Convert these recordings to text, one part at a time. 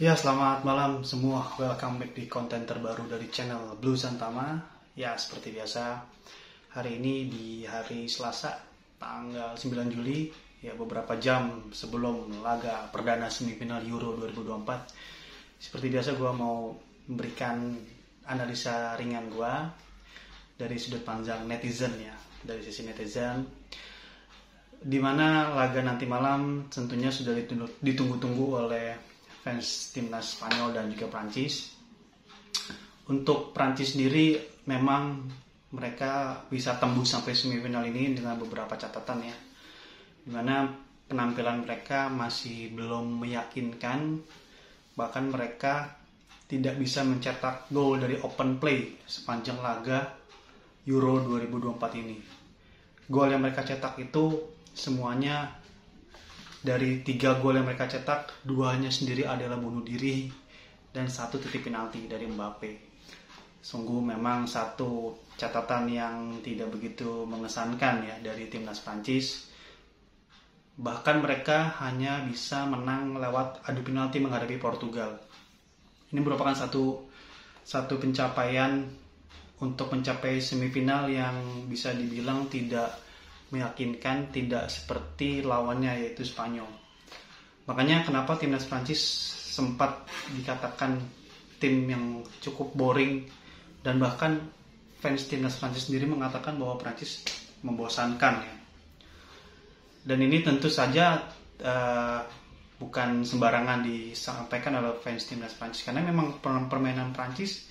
Ya, selamat malam semua. Welcome back di konten terbaru dari channel Blue Santama. Ya, seperti biasa, hari ini di hari Selasa, tanggal 9 Juli, ya beberapa jam sebelum laga perdana semifinal Euro 2024. Seperti biasa, gue mau memberikan analisa ringan gue dari sudut pandang netizen ya, dari sisi netizen. Di mana laga nanti malam tentunya sudah ditunggu-tunggu oleh fans timnas Spanyol dan juga Prancis. Untuk Prancis sendiri memang mereka bisa tembus sampai semifinal ini dengan beberapa catatan ya. Dimana penampilan mereka masih belum meyakinkan, bahkan mereka tidak bisa mencetak gol dari open play sepanjang laga Euro 2024 ini. Gol yang mereka cetak itu semuanya dari 3 gol yang mereka cetak, 2-nya sendiri adalah bunuh diri dan 1 titik penalti dari Mbappe. Sungguh memang satu catatan yang tidak begitu mengesankan ya dari timnas Prancis. Bahkan mereka hanya bisa menang lewat adu penalti menghadapi Portugal. Ini merupakan satu pencapaian untuk mencapai semifinal yang bisa dibilang tidak meyakinkan, tidak seperti lawannya yaitu Spanyol. Makanya kenapa timnas Prancis sempat dikatakan tim yang cukup boring, dan bahkan fans timnas Prancis sendiri mengatakan bahwa Prancis membosankan ya. Dan ini tentu saja bukan sembarangan disampaikan oleh fans timnas Prancis, karena memang permainan Prancis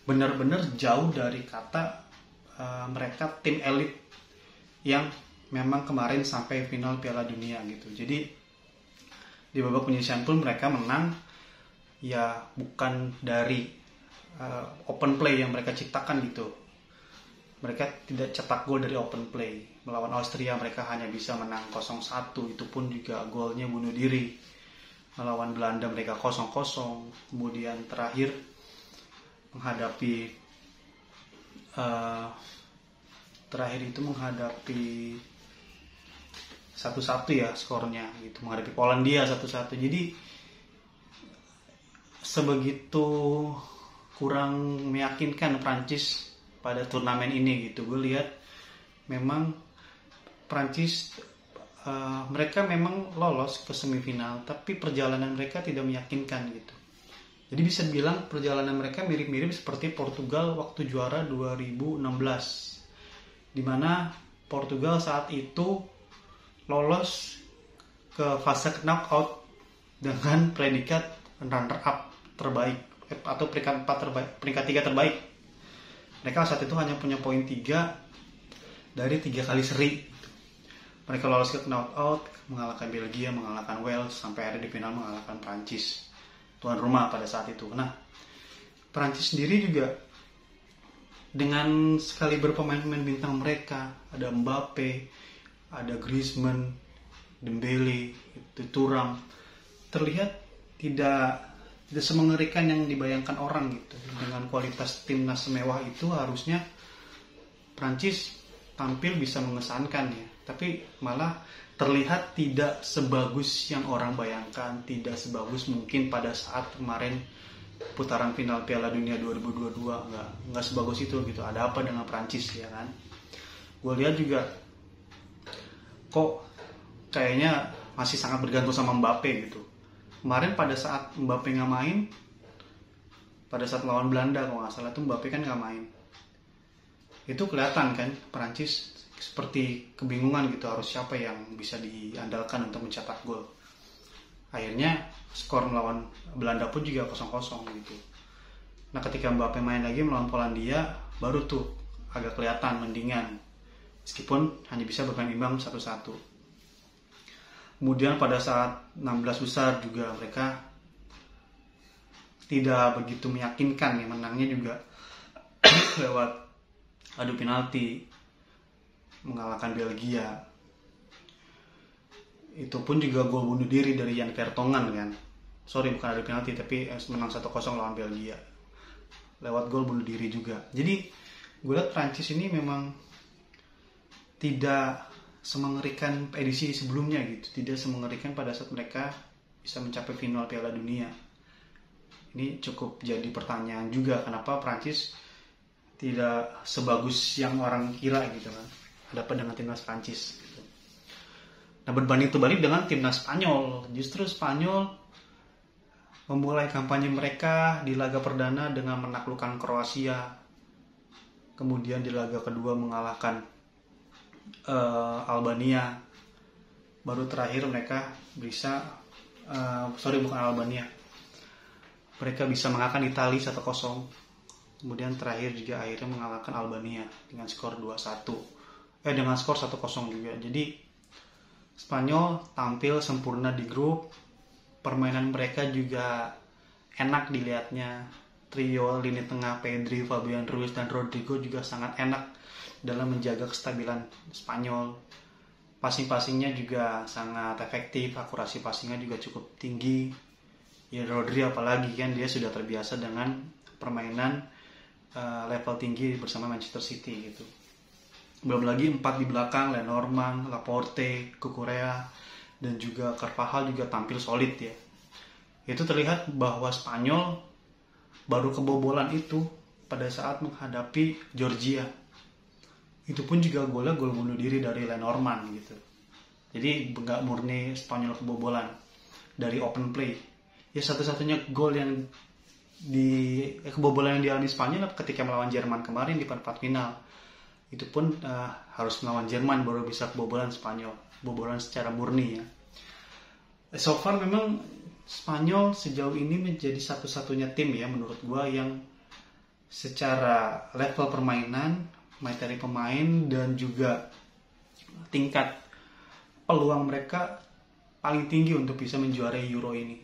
benar-benar jauh dari kata mereka tim elit yang memang kemarin sampai final Piala Dunia gitu. Jadi di babak penyisihan pun mereka menang ya bukan dari open play yang mereka ciptakan gitu. Mereka tidak cetak gol dari open play. Melawan Austria mereka hanya bisa menang 0-1, itu pun juga golnya bunuh diri. Melawan Belanda mereka 0-0. Kemudian terakhir menghadapi satu-satu ya skornya gitu, menghadapi Polandia 1-1. Jadi sebegitu kurang meyakinkan Prancis pada turnamen ini gitu. Gue lihat memang Prancis mereka memang lolos ke semifinal, tapi perjalanan mereka tidak meyakinkan gitu. Jadi bisa dibilang perjalanan mereka mirip-mirip seperti Portugal waktu juara 2016, di mana Portugal saat itu lolos ke fase knockout dengan predikat runner up terbaik atau peringkat 4 terbaik, peringkat 3 terbaik. Mereka saat itu hanya punya poin 3 dari 3 kali seri. Mereka lolos ke knockout, mengalahkan Belgia, mengalahkan Wales, sampai akhirnya di final mengalahkan Prancis, tuan rumah pada saat itu. Nah, Prancis sendiri juga dengan sekali berpemain-pemain bintang mereka, ada Mbappe, ada Griezmann, Dembele, Thuram, terlihat tidak semengerikan yang dibayangkan orang gitu. Dengan kualitas timnas semewah itu harusnya Prancis tampil bisa mengesankan ya, tapi malah terlihat tidak sebagus yang orang bayangkan, tidak sebagus mungkin pada saat kemarin putaran final Piala Dunia 2022. nggak sebagus itu gitu. Ada apa dengan Prancis ya kan? Gue lihat juga kok kayaknya masih sangat bergantung sama Mbappe gitu. Kemarin pada saat Mbappe nggak main, pada saat lawan Belanda kalau nggak salah tuh Mbappe kan nggak main, itu kelihatan kan Prancis seperti kebingungan gitu, harus siapa yang bisa diandalkan untuk mencetak gol. Akhirnya skor melawan Belanda pun juga 0-0 gitu. Nah, ketika Mbappe main lagi melawan Polandia, baru tuh agak kelihatan mendingan, meskipun hanya bisa bermain imbang 1-1. Kemudian pada saat 16 besar juga mereka tidak begitu meyakinkan ya, menangnya juga lewat adu penalti, mengalahkan Belgia. Itu pun juga gol bunuh diri dari Jan Vertonghen kan. Bukan adu penalti, tapi menang 1-0 lawan Belgia lewat gol bunuh diri juga. Jadi gue lihat Prancis ini memang tidak semengerikan edisi sebelumnya gitu, tidak semengerikan pada saat mereka bisa mencapai final Piala Dunia. Ini cukup jadi pertanyaan juga, kenapa Prancis tidak sebagus yang orang kira gitu kan, hadapin dengan timnas Prancis gitu. Nah, berbanding terbalik dengan timnas Spanyol, justru Spanyol memulai kampanye mereka di laga perdana dengan menaklukkan Kroasia, kemudian di laga kedua mengalahkan Albania, baru terakhir mereka bisa mereka bisa mengalahkan Italia 1-0, kemudian terakhir juga akhirnya mengalahkan Albania dengan skor 2-1 dengan skor 1-0 juga. Jadi Spanyol tampil sempurna di grup, permainan mereka juga enak dilihatnya. Trio lini tengah Pedri, Fabian Ruiz, dan Rodrigo juga sangat enak dalam menjaga kestabilan Spanyol. Passing-passingnya juga sangat efektif, akurasi passingnya juga cukup tinggi. Ya Rodri apalagi kan, dia sudah terbiasa dengan permainan level tinggi bersama Manchester City gitu. Belum lagi 4 di belakang, Lenormand, Laporte, Cucurella, dan juga Carvajal juga tampil solid ya. Itu terlihat bahwa Spanyol baru kebobolan itu pada saat menghadapi Georgia. Itu pun juga golnya gol bunuh diri dari Lenormand gitu. Jadi nggak murni Spanyol kebobolan dari open play. Ya satu-satunya gol yang kebobolan yang dialami Spanyol ketika melawan Jerman kemarin di perempat final. Itu pun harus melawan Jerman baru bisa kebobolan Spanyol, kebobolan secara murni ya. So far memang Spanyol sejauh ini menjadi satu-satunya tim ya menurut gua yang secara level permainan, materi pemain, dan juga tingkat peluang mereka paling tinggi untuk bisa menjuarai Euro ini.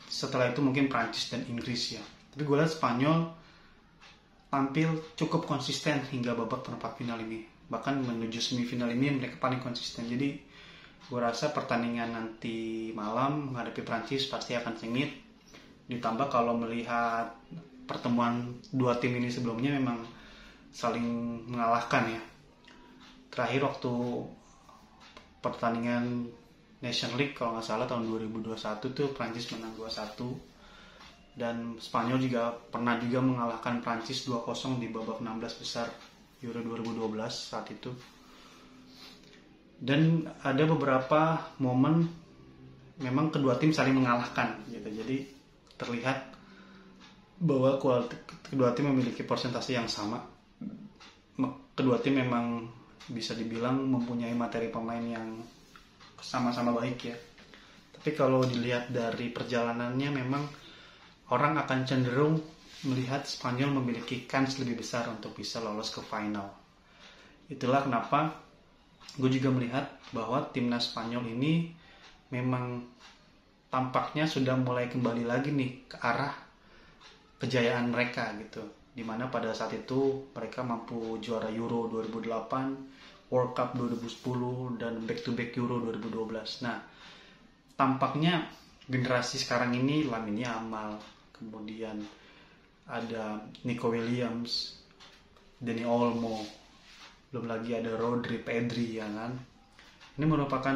Setelah itu mungkin Prancis dan Inggris ya. Tapi gue lihat Spanyol tampil cukup konsisten hingga babak perempat final ini. Bahkan menuju semifinal ini mereka paling konsisten. Jadi gue rasa pertandingan nanti malam menghadapi Prancis pasti akan sengit. Ditambah kalau melihat pertemuan dua tim ini sebelumnya memang saling mengalahkan ya. Terakhir waktu pertandingan Nation League kalau nggak salah tahun 2021 tuh Prancis menang 2-1, dan Spanyol juga pernah juga mengalahkan Prancis 2-0 di babak 16 besar Euro 2012 saat itu. Dan ada beberapa momen memang kedua tim saling mengalahkan gitu. Jadi terlihat bahwa kedua tim memiliki persentase yang sama. Kedua tim memang bisa dibilang mempunyai materi pemain yang sama-sama baik ya. Tapi kalau dilihat dari perjalanannya memang orang akan cenderung melihat Spanyol memiliki kans lebih besar untuk bisa lolos ke final. Itulah kenapa gue juga melihat bahwa timnas Spanyol ini memang tampaknya sudah mulai kembali lagi nih ke arah kejayaan mereka gitu. Dimana pada saat itu mereka mampu juara Euro 2008, World Cup 2010, dan back-to-back Euro 2012. Nah, tampaknya generasi sekarang ini Lamine Yamal, kemudian ada Nico Williams, Dani Olmo, belum lagi ada Rodri, Pedri ya kan. Ini merupakan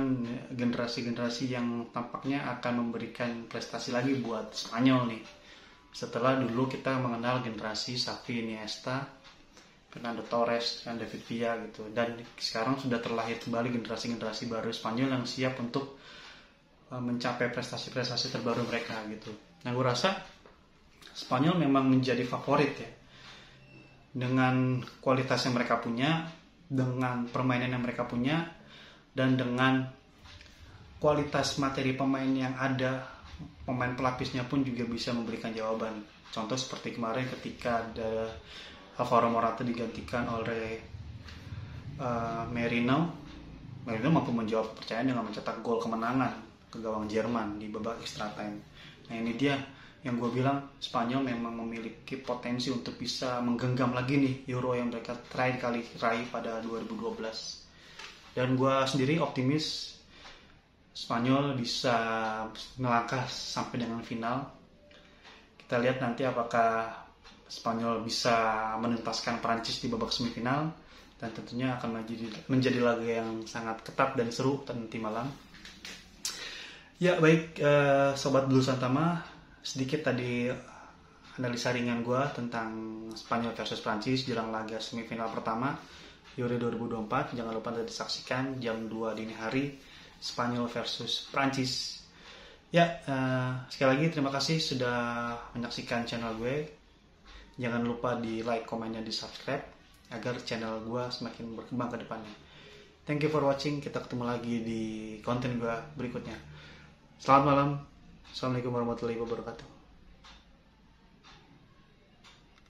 generasi-generasi yang tampaknya akan memberikan prestasi lagi buat Spanyol nih. Setelah dulu kita mengenal generasi Xavi, Iniesta, Fernando Torres, dan David Villa gitu. Dan sekarang sudah terlahir kembali generasi-generasi baru Spanyol yang siap untuk mencapai prestasi-prestasi terbaru mereka gitu. Nah, gue rasa Spanyol memang menjadi favorit ya. Dengan kualitas yang mereka punya, dengan permainan yang mereka punya, dan dengan kualitas materi pemain yang ada, pemain pelapisnya pun juga bisa memberikan jawaban. Contoh seperti kemarin ketika ada Alvaro Morata digantikan oleh Merino mampu menjawab kepercayaan dengan mencetak gol kemenangan ke gawang Jerman di babak extra time. Nah, ini dia yang gue bilang Spanyol memang memiliki potensi untuk bisa menggenggam lagi nih Euro yang mereka terakhir kali raih pada 2012. Dan gue sendiri optimis Spanyol bisa melangkah sampai dengan final. Kita lihat nanti apakah Spanyol bisa menuntaskan Prancis di babak semifinal, dan tentunya akan menjadi laga yang sangat ketat dan seru nanti malam. Ya baik, Sobat Blue Santama, sedikit tadi analisa ringan gue tentang Spanyol versus Prancis jelang laga semifinal pertama Euro 2024. Jangan lupa disaksikan jam 2 dini hari, Spanyol versus Prancis. Ya, sekali lagi terima kasih sudah menyaksikan channel gue. Jangan lupa di like, komen, dan di subscribe agar channel gue semakin berkembang ke depannya. Thank you for watching. Kita ketemu lagi di konten gue berikutnya. Selamat malam. Assalamualaikum warahmatullahi wabarakatuh.